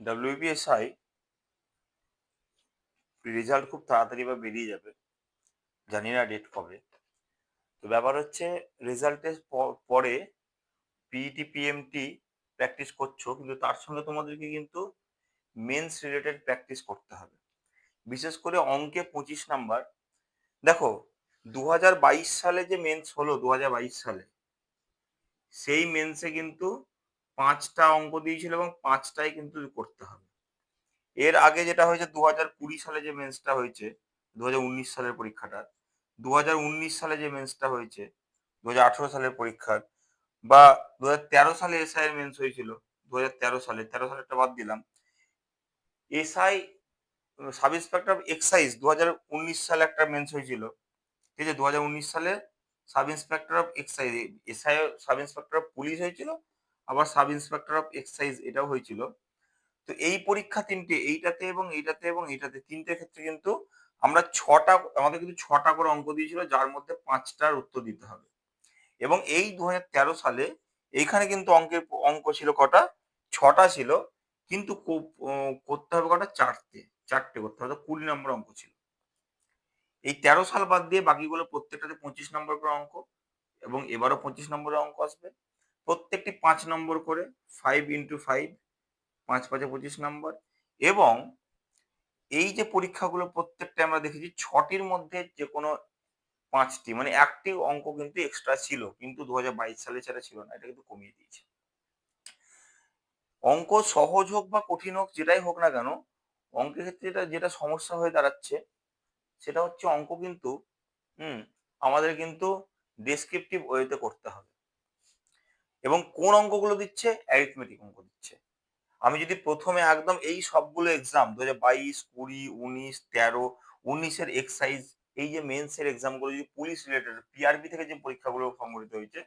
WBSI result খুব তাড়াতাড়ি বা বেরিয়ে যাবে, জানি না ডেট কবে। তো ব্যাপার হচ্ছে রেজাল্টের পরে পিইটি পিএমটি প্র্যাকটিস করছো, কিন্তু তার সঙ্গে তোমাদেরকে কিন্তু মেন্স রিলেটেড প্র্যাকটিস করতে হবে, বিশেষ করে অঙ্কে 25 নাম্বার। দেখো, 2022 সালে যে মেন্স হলো, 2022 সালে সেই মেন্সে কিন্তু 5টা অঙ্ক দিয়েছিল এবং 5টাই কিন্তু করতে হবে। এর আগে যেটা হয়েছে 2020 সালে যে মেন্সটা হয়েছে, 2019 সালের পরীক্ষাটা, 2019 সালে যে মেন্সটা হয়েছে, 2018 সালের পরীক্ষার, বা 2013 সালে এসআই এর মেন্স হয়েছিল, 2013 সালে, 13 সালেরটা বাদ দিলাম। SI sub inspector of excise 2019 সালে একটা মেন্স হয়েছিল, ঠিক আছে। 2019 সালে sub inspector of excise, SI sub inspector of police হয়েছিল, আবার সাব ইন্সপেক্টর অফ এক্সাইজ এটাও হয়েছিল। তো এই পরীক্ষা তিনটে, এইটাতে এবং এইটাতে এবং এইটাতে, তিনটে ক্ষেত্রে কিন্তু আমাদের কিন্তু 6টা করে অঙ্ক দিয়েছিল, যার মধ্যে 5টার উত্তর দিতে হবে। এবং এই 2013 সালে এইখানে কিন্তু অঙ্ক ছিল কটা? 6টা ছিল, কিন্তু করতে হবে কটা? চারটে করতে হবে, 20 নম্বর অঙ্ক ছিল। এই 13 সাল বাদ দিয়ে বাকিগুলো প্রত্যেকটাতে 25 নম্বর করে অঙ্ক, এবং এবারও 25 নম্বরের অঙ্ক আসবে। প্রত্যেকটি 5 নম্বর করে, 5 × 5, 5×5 25 নম্বর। এবং এই যে পরীক্ষাগুলো প্রত্যেকটা আমরা দেখেছি, 6টির মধ্যে যে কোনো 5টি, মানে একটি অঙ্ক কিন্তু এক্সট্রা ছিল, কিন্তু 2022 সালে সেটা ছিল না, এটা কিন্তু কমিয়ে দিয়েছে। অঙ্ক সহজ হোক বা কঠিন হোক, যেটাই হোক না কেন, অঙ্কের ক্ষেত্রে যেটা যেটা সমস্যা হয়ে দাঁড়াচ্ছে, সেটা হচ্ছে অঙ্ক কিন্তু হুম আমাদের কিন্তু ডেসক্রিপটিভ ওয়েতে করতে হবে। এবং কোন অঙ্কগুলো দিচ্ছে? অ্যারিথমেটিক অঙ্ক দিচ্ছে। আমি যদি প্রথমে একদম এই সবগুলো এক্সাম 2022, 20, 19, 13, 19-এর এক্সাইজ, এই যে মেন্স এর এক্সাম গুলো, যদি পুলিশ রিলেটেড পিআরবি থেকে যে পরীক্ষাগুলো সংগঠিত হয়েছে,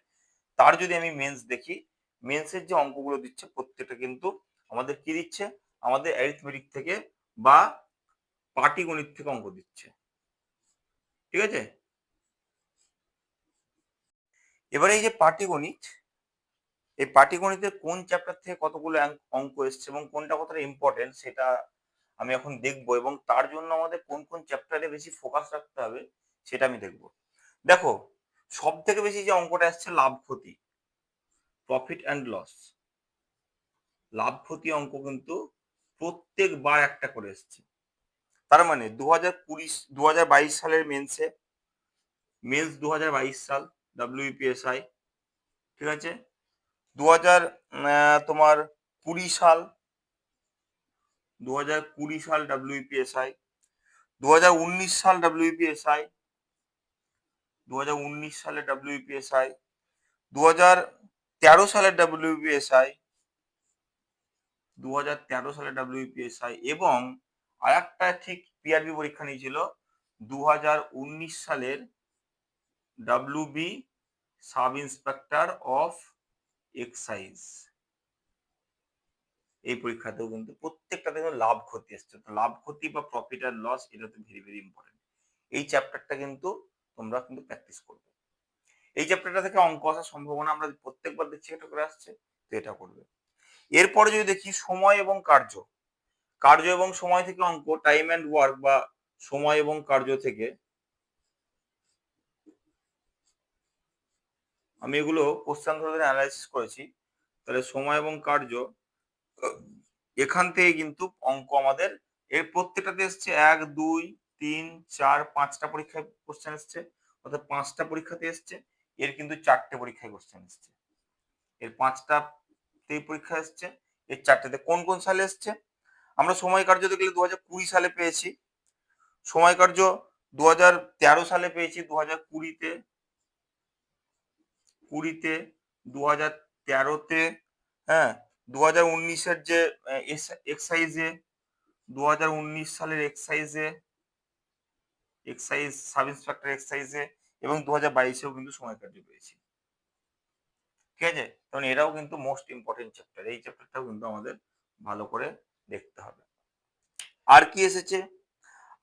তার যদি আমি মেন্স দেখি, মেন্সের যে অঙ্কগুলো দিচ্ছে প্রত্যেকটা কিন্তু আমাদের কি দিচ্ছে? আমাদের অ্যারিথমেটিক থেকে বা পাটিগণিত থেকে অঙ্ক দিচ্ছে, ঠিক আছে। এবারে এই যে পাটিগণিত, এই পাটিগণিতের কোন চ্যাপ্টার থেকে কতগুলো অঙ্ক এসছে এবং কোনটা কতটা ইম্পর্টেন্ট, সেটা আমি এখন দেখবো। এবং তার জন্য আমাদের কোন কোন চ্যাপ্টারে বেশি ফোকাস রাখতে হবে, সেটা আমি দেখবো। দেখো, সব থেকে বেশি যে অঙ্কটা আসছে লাভ ক্ষতি, প্রফিট অ্যান্ড লস। লাভ ক্ষতি অঙ্ক কিন্তু প্রত্যেকবার একটা করে এসছে। তার মানে 2022 সালের মেন্স 2022 সাল WPSI, ঠিক আছে। 2000 তোমার 20 সাল, 2020 সাল WPSI, 2019 সাল WPSI, 2019 সালে WPSI, 2013 সালের WPSI, 2013 সালে WPSI, এবং আরেকটা ঠিক পিআরবি পরীক্ষা নিয়েছিল 2019 সালের WB sub inspector of excise. এই পরীক্ষাতেও কিন্তু প্রত্যেকটাতে কিন্তু লাভ ক্ষতি আসছে। তো লাভ ক্ষতি বা প্রফিট আর লস, এটা তো ভেরি ভেরি ইম্পর্টেন্ট। এই চ্যাপ্টারটা কিন্তু তোমরা কিন্তু প্র্যাকটিস করবে। এই চ্যাপ্টারটা থেকে অঙ্ক আসার সম্ভাবনা আমরা প্রত্যেকবার দেখছি এটা করে আসছে, তো এটা করবে। এরপরে যদি দেখি সময় এবং কার্য, কার্য এবং সময় থেকে অঙ্ক, টাইম অ্যান্ড ওয়ার্ক বা সময় এবং কার্য থেকে, আমি এগুলো কোশ্চেন ধরে অ্যানালাইসিস করেছি। তাহলে সময় এবং কার্য, এখান থেকে কিন্তু অঙ্ক আমাদের এর প্রত্যেকটাতে এসছে 1, 2, 3, 4, 5টা পরীক্ষায় কোশ্চেন এসছে, অর্থাৎ 5টা পরীক্ষাতে এসছে। এর কিন্তু 4টে পরীক্ষায় কোশ্চেন এসছে। এর 5টাতেই পরীক্ষা এসছে, এর 4টেতে। কোন কোন সালে এসছে? আমরা সময় কার্য দেখলে 2020 সালে পেয়েছি, সময় কার্য 2013 সালে পেয়েছি, 2020-তে, 2013-তে, হ্যাঁ, 2019-এর যে এক্সাইজে, 2019 সালের এক্সাইজে, এক্সাইজ সাব ইন্সপেক্টর এক্সাইজে, এবং 2022-এও কিন্তু সময় কার্য পেয়েছি, ঠিক আছে। কারণ এরাও কিন্তু মোস্ট ইম্পর্টেন্ট চ্যাপ্টার, এই চ্যাপ্টারটাও কিন্তু আমাদের ভালো করে দেখতে হবে। আর কি এসেছে?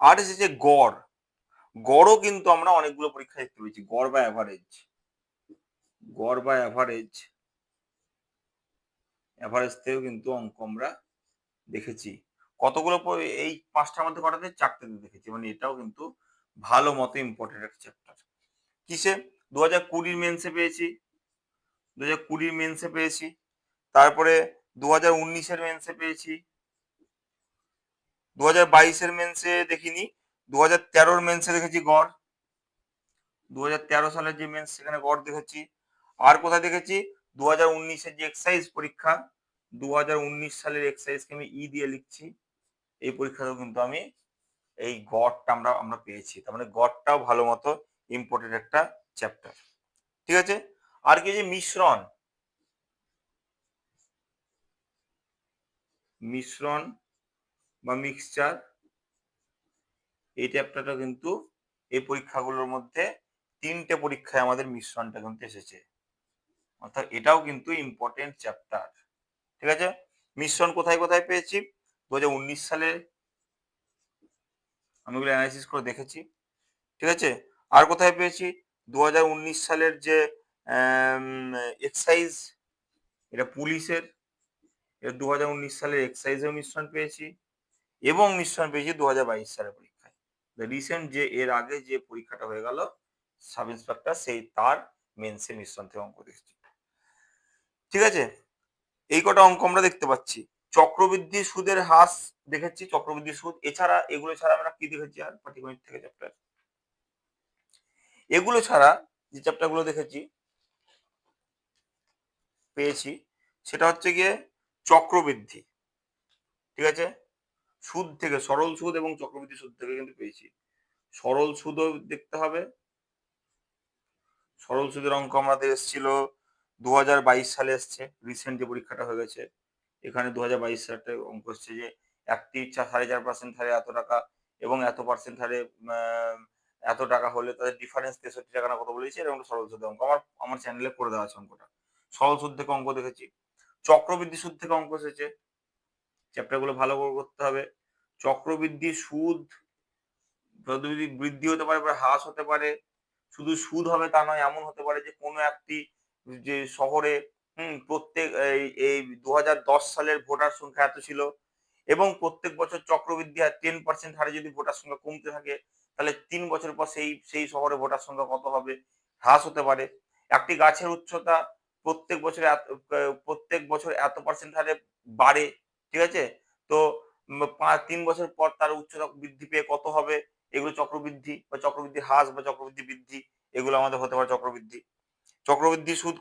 আর এসেছে গড়। গড়ও কিন্তু আমরা অনেকগুলো পরীক্ষা দেখতে পেয়েছি, গড় বা অ্যাভারেজ। গড় বা অ্যাভারেজ, অ্যাভারেজ থেকেও কিন্তু অঙ্ক আমরা দেখেছি। কতগুলো এই ৫টার মধ্যে কটাতে? ৪টেতে দেখেছি। মানে এটাও কিন্তু ভালো মতো ইম্পোর্টেন্ট একটা চ্যাপ্টার। কিসে? ২০২০ মেন্সে পেয়েছি, ২০২০ মেন্সে পেয়েছি। তারপরে ২০১৯ মেন্সে পেয়েছি। ২০২২ মেন্সে দেখিনি। ২০১৩ মেন্সে দেখেছি গড়। ২০১৩ সালের যে মেন্স সেখানে গড় দেখেছি। আর কোথায় দেখেছি? ২০১৯ যে এক্সারসাইজ পরীক্ষা, ২০১৯ সালের এক্সারসাইজকে আমি দিয়ে লিখছি। এই পরীক্ষাতেও কিন্তু আমি এই গড়টা আমরা পেয়েছি। তার মানে গড়টাও ভালো মতো ইম্পর্টেন্ট একটা চ্যাপ্টার। ঠিক আছে? আর কি যে মিশ্রণ বা মিক্সচার, এই চ্যাপ্টারটা কিন্তু এই পরীক্ষাগুলোর মধ্যে ৩টে পরীক্ষায় আমাদের মিশ্রণটা কিন্তু এসেছে। অর্থাৎ এটাও কিন্তু ইম্পর্টেন্ট চ্যাপ্টার। ঠিক আছে? মিশ্রণ কোথায় কোথায় পেয়েছি? ২০১৯ সালে আমি ওগুলো অ্যানালাইসিস করে দেখেছি। ঠিক আছে? আর কোথায় পেয়েছি? ২০১৯ সালের যে এক্সাইজ, এটা পুলিশের, এটা ২০১৯ সালের এক্সাইজেও মিশ্রণ পেয়েছি এবং মিশ্রণ পেয়েছি ২০২২ সালের পরীক্ষায়। রিসেন্ট যে এর আগে যে পরীক্ষাটা হয়ে গেল সাব ইন্সপেক্টর, সেই তার মেন্সে মিশ্রণ থেকে অঙ্ক দেখছি। ঠিক আছে? এই কটা অঙ্ক আমরা দেখতে পাচ্ছি। চক্রবৃদ্ধি সুদের হ্রাস দেখেছি, চক্রবৃদ্ধি সুদ। এছাড়া এগুলো ছাড়া আমরা কি দেখেছি আর পাটিগণিত থেকে চ্যাপ্টার? এগুলো ছাড়া যে চ্যাপ্টার গুলো দেখেছি পেয়েছি সেটা হচ্ছে গিয়ে চক্রবৃদ্ধি। ঠিক আছে? সুদ থেকে, সরল সুদ এবং চক্রবৃদ্ধি সুদ থেকে কিন্তু পেয়েছি। সরল সুদও দেখতে হবে। সরল সুদের অঙ্ক আমাদের এসেছিল ২০২২ সালে এসছে, রিসেন্ট যে পরীক্ষাটা হয়ে গেছে। এখানে ২০২২ সালে একটা অঙ্ক এসছে যে একটি 4.5% হারে এত টাকা এবং এত পার্সেন্ট হারে এত টাকা হলে তাদের ডিফারেন্স ৬৩ টাকা না কত বলেছে, এরকম একটা সরল সুদের অঙ্ক আমার চ্যানেলে করে দেওয়া আছে অঙ্কটা। সরল সুদ থেকে অঙ্ক দেখেছি। চক্রবৃদ্ধি সুদ থেকে অঙ্ক এসেছে। চ্যাপ্টার গুলো ভালো করে করতে হবে। চক্রবৃদ্ধি সুদ যদি বৃদ্ধি হতে পারে বা হ্রাস হতে পারে, শুধু সুদ হবে তা নয়, এমন হতে পারে যে কোনো একটি যে শহরে প্রত্যেক এই ২০১০ সালের ভোটার সংখ্যা এত ছিল এবং প্রত্যেক বছর চক্রবৃদ্ধি হার 10% হারে যদি ভোটার সংখ্যা কমতে থাকে, তাহলে ৩ বছর পর সেই শহরে ভোটার সংখ্যা কত হবে? হ্রাস হতে পারে। একটি গাছের উচ্চতা প্রত্যেক বছর এত পার্সেন্ট হারে বাড়ে। ঠিক আছে? তো ৩ বছর পর তার উচ্চতা বৃদ্ধি পেয়ে কত হবে? এগুলো চক্রবৃদ্ধি বা চক্রবৃদ্ধি হ্রাস বা চক্রবৃদ্ধি বৃদ্ধি, এগুলো আমাদের হতে পারে চক্রবৃদ্ধি। চক্রবৃদ্ধি সুদ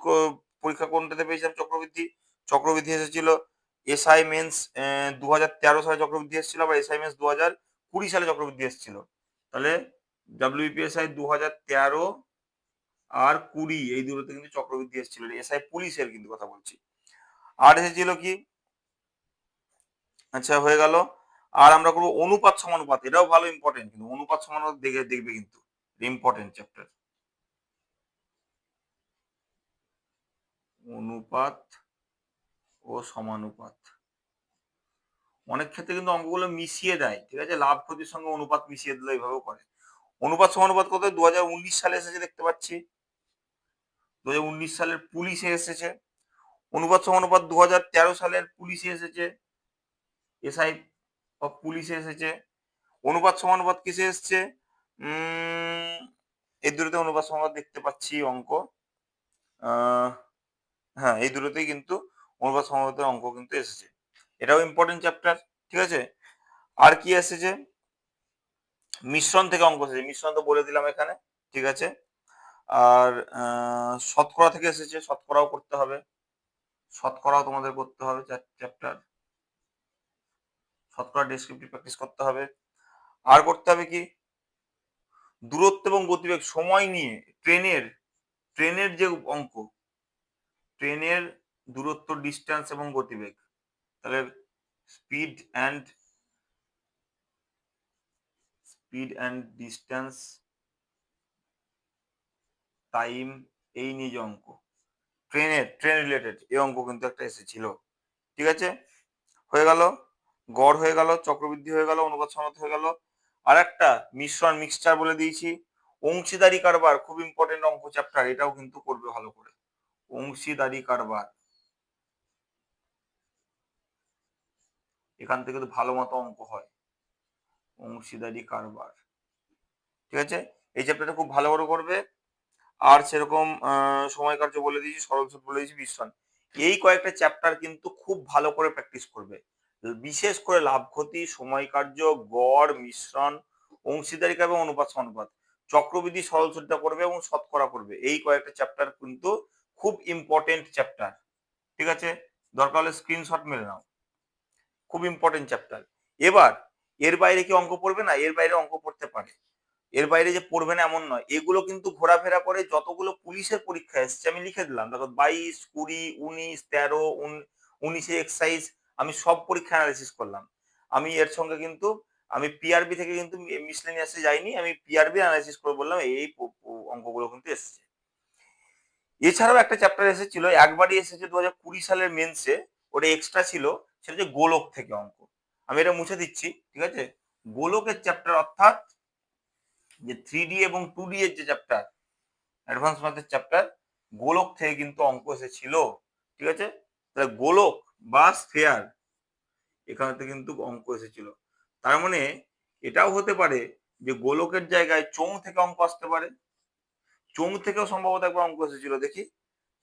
পরীক্ষা কোনটাতে পেয়েছিলাম চক্রবৃদ্ধি? চক্রবৃদ্ধি এসেছিল এসআই মেন্স ২০১৩ সালে চক্রবৃদ্ধি এসেছিল, আবার এসআই মেন্স ২০২০ সালে চক্রবৃদ্ধি এসেছিল। তাহলে ডব্লিউবিপিএসআই ২০১৩ আর ২০ এই দুটোতে কিন্তু চক্রবৃদ্ধি এসেছিল। এসআই পুলিশের কিন্তু কথা বলছি। আর এসেছিল কি? আচ্ছা, হয়ে গেল। আর আমরা করবো অনুপাত সমানুপাত, এটাও ভালো ইম্পর্টেন্ট, কিন্তু অনুপাত সমানুপাত দেখবে কিন্তু ইম্পর্টেন্ট চ্যাপ্টার। অনুপাত ও সমানুপাত অনেক ক্ষেত্রে কিন্তু অঙ্কগুলো মিশিয়ে দেয়। ঠিক আছে? লাভ ক্ষতির সঙ্গে অনুপাত মিশিয়ে দিলে এইভাবেও করে। অনুপাত সমানুপাত কত? ২০১৯ সালে এসেছে দেখতে পাচ্ছি। ২০১৯ সালের পুলিশে এসেছে। অনুপাত সমানুপাত ২০১৩ সালের পুলিশে এসেছে। এসআই পুলিশে এসেছে। অনুপাত সমানুপাত কিসে এসছে? এই দুটোতে অনুপাত সমানুপাত দেখতে পাচ্ছি অঙ্ক। হ্যাঁ, এই দুটোতেই কিন্তু অনুপাত সমানুপাতের অঙ্ক কিন্তু এসেছে। এটাও ইম্পর্টেন্ট চ্যাপ্টার। ঠিক আছে? আর কি এসেছে? মিশ্রণ থেকে অঙ্ক এসেছে। মিশ্রণ তো বলে দিলাম এখানে। ঠিক আছে? আর শতকরা থেকে এসেছে, শতকরাও করতে হবে। শতকরাও তোমাদের করতে হবে চ্যাপ্টার। শতকরা ডেসক্রিপটিভ প্র্যাকটিস করতে হবে। আর করতে হবে কি? দূরত্ব এবং গতিবেগ সময় নিয়ে ট্রেনের যে অঙ্ক, ট্রেনের দূরত্ব, ডিস্টেন্স এবং গতিবেগ, তাহলে স্পিড অ্যান্ড ডিস্টেন্স, টাইম, এই নিয়ে যে অঙ্ক, ট্রেন রিলেটেড এই অঙ্ক কিন্তু একটা এসেছিল। ঠিক আছে? হয়ে গেল। গড় হয়ে গেল, চক্রবৃদ্ধি হয়ে গেল, অনুপাত সমানুপাত হয়ে গেল। আর একটা মিশ্রণ মিক্সচার বলে দিয়েছি। অংশীদারি কারবার খুব ইম্পর্টেন্ট অঙ্ক চ্যাপ্টার, এটাও কিন্তু করবে ভালো করে। অংশীদারি কারবার, এখান থেকে তো ভালো মতো অঙ্ক হয়, অংশীদারি কারবার। ঠিক আছে, এই চ্যাপ্টারটা খুব ভালো করে করবে। আর সেরকম সময় কার্য বলে দিয়েছি, সরল সূত্র বলে দিয়েছি, মিশ্রণ, এই কয়েকটা চ্যাপ্টার কিন্তু খুব ভালো করে প্র্যাকটিস করবে। বিশেষ করে লাভ ক্ষতি, সময় কার্য, গড়, মিশ্রণ, অংশীদারিকা এবং অনুপাত সমানুপাত, চক্রবৃদ্ধি, সরল সূত্রটা করবে এবং শতকরা করবে। এই কয়েকটা চ্যাপ্টার কিন্তু খুব ইম্পর্টেন্ট চ্যাপ্টার। ঠিক আছে, দরকার হলে স্ক্রিনশট মেরে নাও, খুব ইম্পর্টেন্ট চ্যাপ্টার। এবার এর বাইরে কি অঙ্ক পড়বে না? এর বাইরে অঙ্ক পড়তে পারে, এর বাইরে যে পড়বে না এমন নয়। এগুলো কিন্তু ঘোরাফেরা করে যতগুলো পুলিশের পরীক্ষা এসছে আমি লিখে দিলাম, দেখো 22, 20, 19, 13, 19 এক্সারসাইজ আমি সব পরীক্ষা অ্যানালাইসিস করলাম। আমি এর সঙ্গে কিন্তু আমি পিআরবি থেকে কিন্তু মিসলেনিয়াসে যাইনি, আমি পিআরবি অ্যানালাইসিস করে বললাম এই অঙ্কগুলো কিন্তু এসছে। এছাড়াও একটা চ্যাপ্টার এসেছিল, একবারই এসেছে 2020 সালের মেন্সে, ওটা এক্সট্রা ছিল, সেটা হচ্ছে গোলক থেকে অঙ্ক। আমি এটা মুছে দিচ্ছি, ঠিক আছে। গোলকের চ্যাপ্টার অর্থাৎ যে 3D এবং 2D এর যে চ্যাপ্টার, অ্যাডভান্স ম্যাথের চ্যাপ্টার, গোলক থেকে কিন্তু অঙ্ক এসেছিল। ঠিক আছে, তাহলে গোলক বা স্ফেয়ার, এখানে থেকে কিন্তু অঙ্ক এসেছিল। তার মানে এটাও হতে পারে যে গোলকের জায়গায় চোঙ থেকে অঙ্ক আসতে পারে। চোঙ থেকেও সম্ভবত একবার অঙ্ক এসেছিল, দেখি,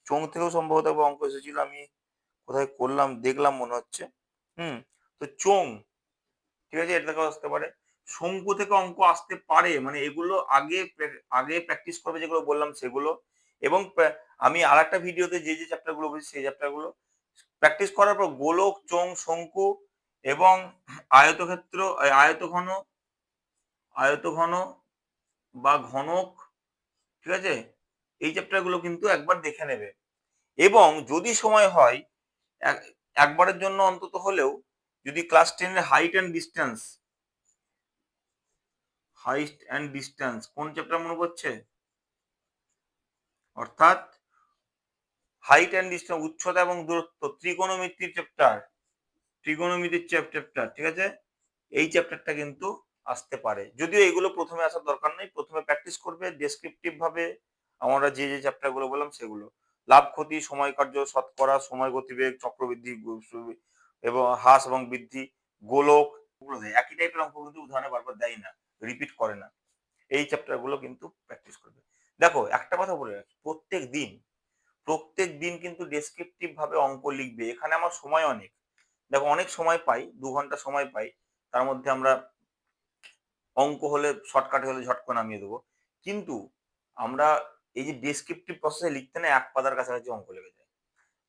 চোঙ থেকেও সম্ভবত একবার অঙ্ক এসেছিল, আমি কোথায় করলাম দেখলাম মনে হচ্ছে। তো চোঙ, ঠিক আছে, এটা থেকেও আসতে পারে। শঙ্কু থেকে অঙ্ক আসতে পারে, মানে এগুলো আগে আগে প্র্যাকটিস করবে যেগুলো বললাম সেগুলো। এবং আমি আর একটা ভিডিওতে যে যে চ্যাপ্টার গুলো বলছি সেই চ্যাপ্টার গুলো প্র্যাকটিস করার পর গোলক, চোঙ, শঙ্কু এবং আয়তক্ষেত্র, আয়তঘন, আয়তঘন বা ঘনক, ঠিক আছে, এই চ্যাপ্টার গুলো কিন্তু একবার দেখে নেবে। এবং যদি সময় হয় একবারের জন্য অন্তত হলেও, যদি ক্লাস 10 এর height and distance, height and distance কোন চ্যাপ্টার মনে পড়ছে? অর্থাৎ হাইট অ্যান্ড ডিস্টেন্স, উচ্চতা এবং দূরত্ব, ত্রিকোণমিতির চ্যাপ্টার, ত্রিকোণমিতির চ্যাপ্টার, ঠিক আছে, এই চ্যাপ্টারটা কিন্তু আসতে পারে। যদিও এগুলো প্রথমে আসার দরকার নেই, প্রথমে প্র্যাকটিস করবে ডেসক্রিপটিভ ভাবে আমরা যে যে চ্যাপ্টার গুলো বললাম সেগুলো। লাভ ক্ষতি, সময় কার্য, শতকরা, সময় গতিবেগ, চক্রবৃদ্ধি এবং হ্রাস এবং বৃদ্ধি, গোলক, একই টাইপের অঙ্ক কিন্তু উদাহরণে বারবার দেয় না, রিপিট করে না। এই চ্যাপ্টার গুলো কিন্তু প্র্যাকটিস করবে। দেখো একটা কথা বলে রাখি, প্রত্যেক দিন কিন্তু ডেসক্রিপটিভ ভাবে অঙ্ক লিখবে। এখানে আমার সময় অনেক, দেখো অনেক সময় পাই, 2 ঘন্টা সময় পাই, তার মধ্যে আমরা অঙ্ক হলে শর্টকাট হলে ঝট করে নামিয়ে দেবো। কিন্তু আমরা এই যে ডেসক্রিপটিভ প্রসেসে লিখতে না 1 পাতার কাছাকাছি অঙ্ক লেগে যায়।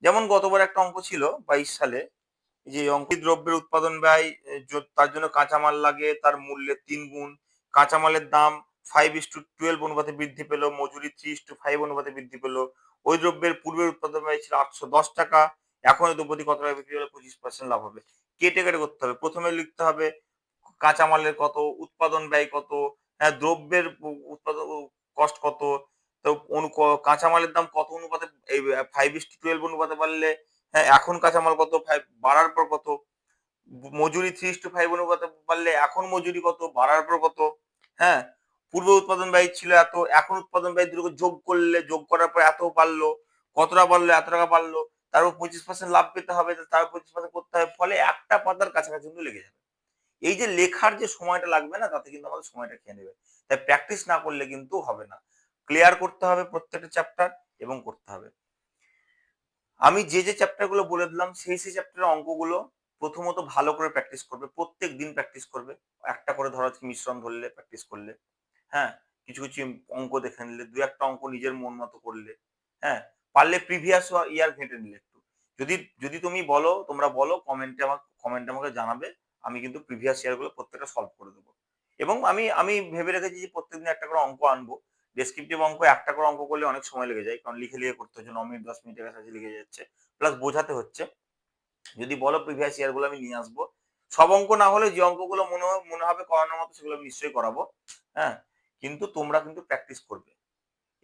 যেমন গতবার একটা অঙ্ক ছিল 22 সালে, যে অঙ্কিত দ্রব্যের উৎপাদন ব্যয়, তার জন্য কাঁচামাল লাগে তার মূল্যের 3 গুণ, কাঁচামালের দাম 5:12 অনুপাতে বৃদ্ধি পেল, মজুরি 3:5 অনুপাতে বৃদ্ধি পেল, ওই দ্রব্যের পূর্বের উৎপাদন ব্যয় ছিল 810 টাকা, এখন এই দ্রব্যটি কত টাকা বিক্রি হলে 25% লাভ হবে। কেটে কেটে করতে হবে, প্রথমে লিখতে হবে কাঁচামালের কত, উৎপাদন ব্যয় কত, হ্যাঁ, দ্রব্যের উৎপাদন কস্ট কত, তো কাঁচামালের দাম কত অনুপাতে, এই 5:12 অনুপাতে বাড়লে, হ্যাঁ, এখন কাঁচামাল কত, বাড়ার পর কত, মজুরি 3:5 অনুপাতে বাড়লে এখন মজুরি কত, বাড়ার পর কত, হ্যাঁ, পূর্বে উৎপাদন ব্যয় ছিল এত, এখন উৎপাদন ব্যয় দুটোকে যোগ করলে, যোগ করার পর এত বাড়লো, কতটা বাড়লো, এত টাকা বাড়লো, তারপর 25% লাভ পেতে হবে, তারপর 25% করতে হবে, ফলে একটা পাতার কাছাকাছি কিন্তু লেগে যাবে। এই যে লেখার যে সময়টা লাগবে না, তাতে কিন্তু আমাদের সময়টা খেয়ে নেবে। তাই প্র্যাকটিস না করলে কিন্তু হবে না। ক্লিয়ার করতে হবে প্রত্যেকটা চ্যাপ্টার এবং করতে হবে। আমি যে যে চ্যাপ্টার গুলো বলে দিলাম সেই চ্যাপ্টারের অঙ্কগুলো প্রথমত ভালো করে প্র্যাকটিস করবে, প্রত্যেক দিন প্র্যাকটিস করবে। একটা করে ধরো মিশ্রণ ধরলে প্র্যাকটিস করলে, হ্যাঁ, কিছু কিছু অঙ্ক দেখে নিলে, দু একটা অঙ্ক নিজের মন মতো করলে, হ্যাঁ, পারলে প্রিভিয়াস ইয়ার ঘেঁটে নিলে একটু। যদি যদি তুমি বলো, তোমরা বলো কমেন্টে আমাকে জানাবে, আমি কিন্তু প্রিভিয়াস ইয়ার গুলো প্রত্যেকটা সলভ করে দেবো। এবং আমি আমি ভেবে রেখেছি যে প্রত্যেকদিন একটা করে অঙ্ক আনবো। ডেসক্রিপটিভ অঙ্ক একটা করে অঙ্ক করলে অনেক সময় লেগে যায়, কারণ লিখে লিখে করতে হচ্ছে, 9 মিনিট 10 মিনিটের কাছাকাছি লেগে যাচ্ছে, প্লাস বোঝাতে হচ্ছে। যদি বলো প্রিভিয়াস ইয়ার গুলো আমি নিয়ে আসবো, সব অঙ্ক না হলে যে অঙ্কগুলো মনে হবে করানোর মতো সেগুলো আমি নিশ্চয়ই করাবো, হ্যাঁ, কিন্তু তোমরা কিন্তু প্র্যাকটিস করবে।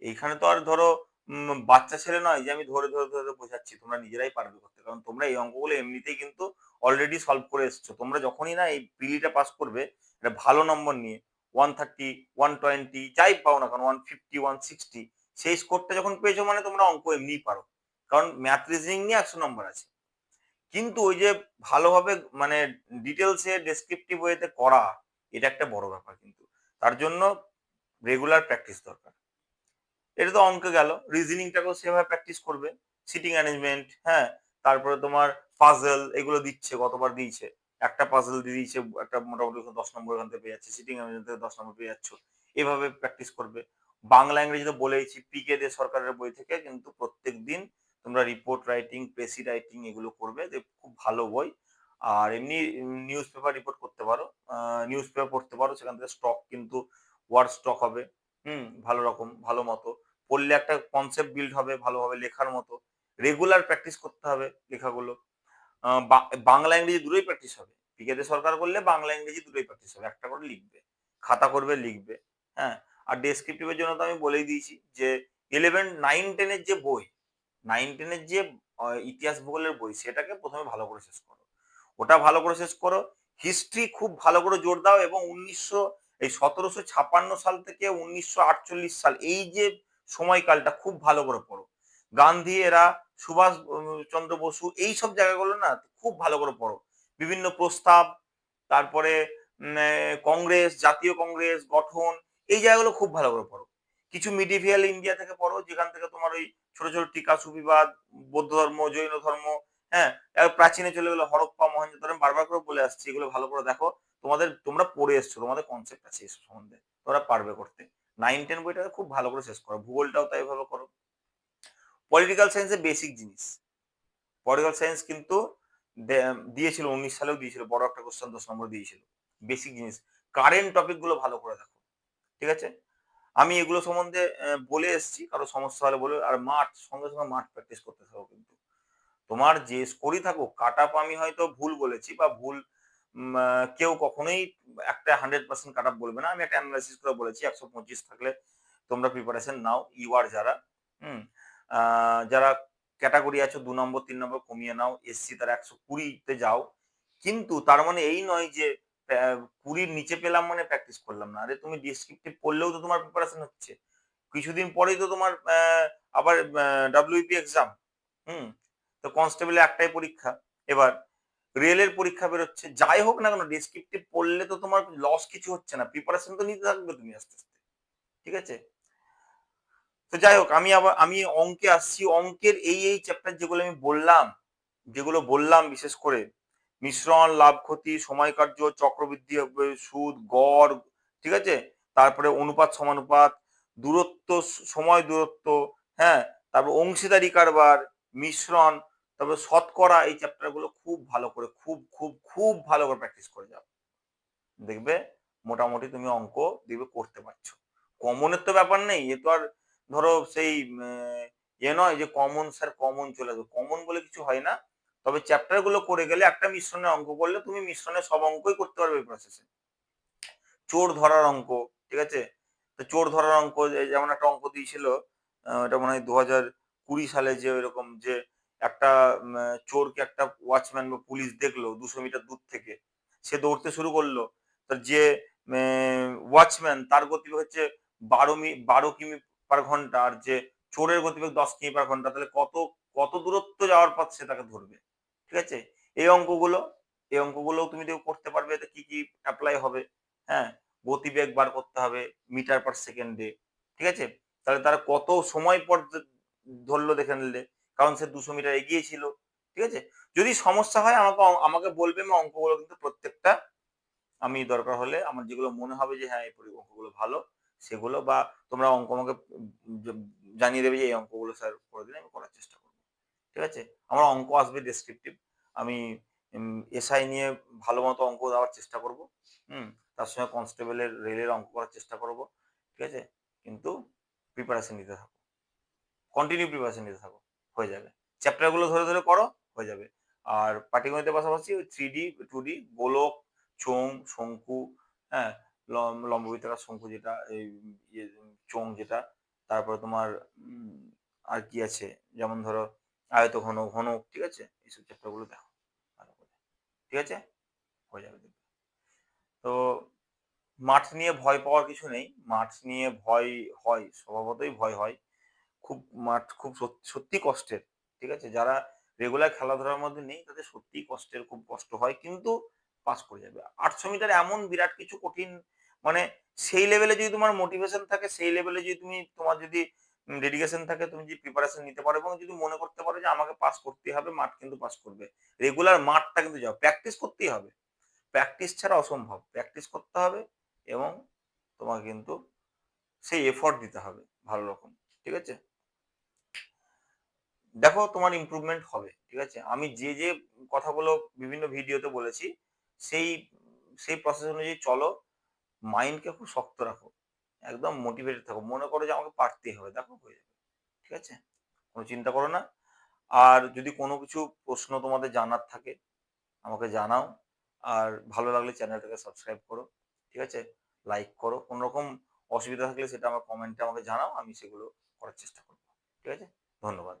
এইখানে তো আর ধরো বাচ্চা ছেলে নয় যে আমি ধরে ধরে ধরে বোঝাচ্ছি, তোমরা নিজেরাই পারবে করতে, কারণ তোমরা এই অঙ্কগুলো এমনিতেই কিন্তু অলরেডি সলভ করে এসছো। তোমরা যখনই না এই প্রিলিটা পাস করবে একটা ভালো নম্বর নিয়ে, 130, 120 যাই পাও না কারণ 150, 160, সেই স্কোরটা যখন পেয়েছো মানে তোমরা অঙ্ক এমনিই পারো, কারণ ম্যাথ রিজনিং নিয়ে 100 নম্বর আছে। কিন্তু ওই যে ভালোভাবে মানে ডিটেলসে ডেসক্রিপটিভ ওয়েতে করা, এটা একটা বড় ব্যাপার কিন্তু। তার জন্য রেগুলার প্র্যাকটিস দরকার। এটা তো অঙ্কে গেল। রিজনিংটাকেও সেভাবে প্র্যাকটিস করবে। সিটিং অ্যারেঞ্জমেন্ট, হ্যাঁ? তারপরে তোমার পাজল এগুলো দিচ্ছে, গতবার দিয়েছে। একটা পাজল দিয়ে দিয়েছে, একটা মোটামুটি 10 নম্বর এখান থেকে পেয়ে যাচ্ছে। সিটিং অ্যারেঞ্জমেন্ট থেকে 10 নম্বর পেয়ে যাচ্ছ। এভাবে প্র্যাকটিস করবে। বাংলা, ইংরেজি তো বলেইছি। পিকে দে সরকারের বই থেকে কিন্তু প্রত্যেকদিন তোমরা রিপোর্ট রাইটিং, প্রেসি রাইটিং এগুলো করবে। খুব ভালো বই। আর এমনি নিউজ পেপার রিপোর্ট করতে পারো। নিউজ পেপার পড়তে পারো। সেখান থেকে স্টক কিন্তু ওয়ার্ড স্টক হবে। ভালো রকম, ভালো মতো। পড়লে একটা কনসেপ্ট বিল্ড হবে ভালোভাবে লেখার মতো। রেগুলার প্র্যাকটিস করতে হবে লেখাগুলো। বাংলা ইংরেজি দুটোই প্র্যাকটিস হবে। পিকেতে সরকার করলে বাংলা ইংরেজি দুটোই প্র্যাকটিস হবে। একটা করে লিখবে, খাতা করবে, লিখবে। হ্যাঁ, আর ডেসক্রিপটিভের জন্য তো আমি বলেই দিয়েছি যে 11, 9, 10 এর যে বই, 9, 10 এর যে ইতিহাস ভূগোলের বই, সেটাকে প্রথমে ভালো করে শেষ করো। ওটা ভালো করে শেষ করো। হিস্ট্রি খুব ভালো করে জোর দাও এবং 1756 সাল থেকে 1948 সাল, এই যে সময়কালটা খুব ভালো করে পড়ো। গান্ধী এরা, সুভাষ চন্দ্র বসু, এই সব জায়গাগুলো না খুব ভালো করে পড়ো। বিভিন্ন প্রস্তাব, তারপরে কংগ্রেস, জাতীয় কংগ্রেস গঠন, এই জায়গাগুলো খুব ভালো করে পড়ো। কিছু মিডিভিয়াল ইন্ডিয়া থেকে পড়ো, যেখান থেকে তোমার ওই ছোট ছোট টিকা সুফিবাদ, বৌদ্ধ ধর্ম, জৈন ধর্ম, হ্যাঁ, প্রাচীনে চলে গেলো হরপ্পা, মহেঞ্জোদারো, আমি বারবার করে বলে আসছি, এগুলো ভালো করে দেখো। তোমরা পড়ে এসছো, তোমাদের কনসেপ্ট আছে এসব সম্বন্ধে, তোমরা পারবে করতে। 9, 10 বইটাকে খুব ভালো করে শেষ করো। ভূগোলটাও তাই ভাবে করো। পলিটিক্যাল সায়েন্সের বেসিক জিনিস, পলিটিক্যাল সায়েন্স কিন্তু দিয়েছিল 19 সালেও দিয়েছিল, বড় একটা কোশ্চেন 10 নম্বর দিয়েছিল। বেসিক জিনিস, কারেন্ট টপিক গুলো ভালো করে দেখো। ঠিক আছে, আমি এগুলো সম্বন্ধে বলে এসছি, কারো সমস্যা হলে বলে। আর মাঠ, সঙ্গে সঙ্গে মাঠ প্র্যাকটিস করতে থাকো। কিন্তু তোমার যে স্কোরই থাকুক, কাট আপ আমি হয়তো ভুল বলেছি বা ভুল, কেউ কখনোই একটা 100% কাট আপ বলবে না। আমি একটা অ্যানালাইসিস করে বলেছি 125 থাকলে তোমরা প্রিপারেশন নাও। ইউআর যারা, হুম, যারা ক্যাটাগরি আছো 2 নম্বর 3 নম্বর কমিয়ে নাও। এসসি তারা 120-তে যাও। কিন্তু তার মানে এই নয় যে 20-র নিচে পেলাম মানে প্র্যাকটিস করলাম না। আরে তুমি ডেসক্রিপটিভ পড়লেও তো তোমার প্রিপারেশন হচ্ছে। কিছুদিন পরেই তো তোমার আবার ডব্লিউপি এক্সাম। হুম, তো কনস্টেবলের একটাই পরীক্ষা। এবার রেলের পরীক্ষা বেরোচ্ছে। যাই হোক না কেন, ডেসক্রিপটিভ পড়লে তো তোমার লস কিছু হচ্ছে না। প্রিপারেশন তো নিতে থাকবে তুমি আস্তে আস্তে। ঠিক আছে, তো যাই হোক, আমি অঙ্কে আসছি। অঙ্কের এই চ্যাপ্টার যেগুলো বললাম বিশেষ করে মিশ্রণ, লাভ ক্ষতি, সময় কার্য, চক্রবৃদ্ধি, সুদ, গড়, ঠিক আছে, তারপরে অনুপাত সমানুপাত, দূরত্ব, সময় দূরত্ব, হ্যাঁ, তারপর অংশীদারি কারবার, মিশ্রণ, তারপরে শতকরা, এই চ্যাপ্টার গুলো খুব ভালো করে, খুব খুব খুব ভালো করে প্র্যাকটিস করে যাও। দেখবে মোটামুটি তুমি অঙ্ক দেখবে করতে পারছো। কমনের তো ব্যাপার নেই, এ তো আর ধরো সেই নয় যে কমন স্যার কমন চলে আসবে, কমন বলে কিছু হয় না। তবে চ্যাপ্টার গুলো করে গেলে, একটা মিশ্রণের অঙ্ক করলে তুমি মিশ্রণের সব অঙ্কই করতে পারবে এই প্রসেসে। চোর ধরার অঙ্ক, ঠিক আছে, তো চোর ধরার অঙ্ক, যেমন একটা অঙ্ক দিয়েছিল, এটা মনে হয় 2020 সালে, যে এরকম যে একটা চোরকে একটা ওয়াচম্যান বা পুলিশ দেখলো 200 মিটার দূর থেকে। সে দৌড়তে শুরু করলো। তার যে ওয়াচম্যান, তার গতিবেগ হচ্ছে 12 কিমি/ঘন্টা, আর যে চোরের গতিবেগ 10 কিমি/ঘন্টা। তাহলে কত কত দূরত্ব যাওয়ার পর সে তাকে ধরবে। ঠিক আছে, এই অঙ্কগুলো এই অঙ্কগুলো তুমি করতে পারবে। এতে কি কি অ্যাপ্লাই হবে? হ্যাঁ, গতিবেগ বার করতে হবে মিটার পার সেকেন্ডে। ঠিক আছে, তাহলে তারা কত সময় পর ধরলো দেখে নিলে, কারণ সে 200 মিটার এগিয়ে ছিল। ঠিক আছে, যদি সমস্যা হয় আমাকে আমাকে বলবে। আমি অঙ্কগুলো কিন্তু প্রত্যেকটা, আমি দরকার হলে আমার যেগুলো মনে হবে যে হ্যাঁ এই অঙ্কগুলো ভালো, সেগুলো, বা তোমরা অঙ্ক আমাকে জানিয়ে দেবে যে এই অঙ্কগুলো স্যার করে দিলে আমি করার চেষ্টা করবো। ঠিক আছে, আমার অঙ্ক আসবে ডেসক্রিপটিভ। আমি এসআই নিয়ে ভালো মতো অঙ্ক দেওয়ার চেষ্টা করব। তার সঙ্গে কনস্টেবলের, রেলের অঙ্ক করার চেষ্টা করব। ঠিক আছে, কিন্তু প্রিপারেশন নিতে থাকো, কন্টিনিউ প্রিপারেশন নিতে থাকো, হয়ে যাবে। চ্যাপ্টার গুলো ধরে ধরে করো, হয়ে যাবে। আর পাটিগণিতের পাশাপাশি ওই 3D 2D, গোলক, চোঙ, শঙ্কু, হ্যাঁ, লম্ববৃত্তাকার শঙ্কু যেটা, এই চোঙ যেটা, তারপরে তোমার আর কি আছে, যেমন ধরো আয়ত ঘন, ঘনক, ঠিক আছে, এইসব চ্যাপ্টার গুলো দেখো ভালো করে। ঠিক আছে, হয়ে যাবে দেখবে। তো মাঠ নিয়ে ভয় পাওয়ার কিছু নেই। মাঠ নিয়ে ভয় স্বভাবতই ভয় হয়। খুব মাঠ খুব সত্যি কষ্টের। ঠিক আছে, যারা রেগুলার খেলাধুলার মধ্যে নেই তাদের সত্যিই খুব কষ্ট হয়, কিন্তু পাস করে যাবে। 800 মিটার এমন বিরাট কিছু কঠিন, মানে সেই লেভেলে যদি তোমার মোটিভেশন থাকে, সেই লেভেলে যদি তোমার যদি ডেডিকেশন থাকে, তুমি যদি প্রিপারেশন নিতে পারো এবং যদি মনে করতে পারো যে আমাকে পাস করতেই হবে, মাঠ কিন্তু পাস করবে। রেগুলার মাঠটা কিন্তু যাও, প্র্যাকটিস করতেই হবে। প্র্যাকটিস ছাড়া অসম্ভব। প্র্যাকটিস করতে হবে এবং তোমাকে কিন্তু সেই এফোর্ট দিতে হবে ভালো রকম। ঠিক আছে? দেখো তোমার ইমপ্রুভমেন্ট হবে। ঠিক আছে? আমি যে কথাগুলো বিভিন্ন ভিডিওতে বলেছি, সেই সেই প্রসেস অনুযায়ী চলো। মাইন্ডকে খুব শক্ত রাখো। একদম মোটিভেটেড থাকো। মনে করো যে আমাকে পারতেই হবে। দেখো হয়ে যাবে। ঠিক আছে? কোনো চিন্তা করো না। আর যদি কোনো কিছু প্রশ্ন তোমাদের জানার থাকে আমাকে জানাও। আর ভালো লাগলে চ্যানেলটাকে সাবস্ক্রাইব করো। ঠিক আছে? লাইক করো। কোনো রকম অসুবিধা থাকলে সেটা আমার কমেন্টে আমাকে জানাও। আমি সেগুলো করার চেষ্টা করব। ঠিক আছে? ধন্যবাদ।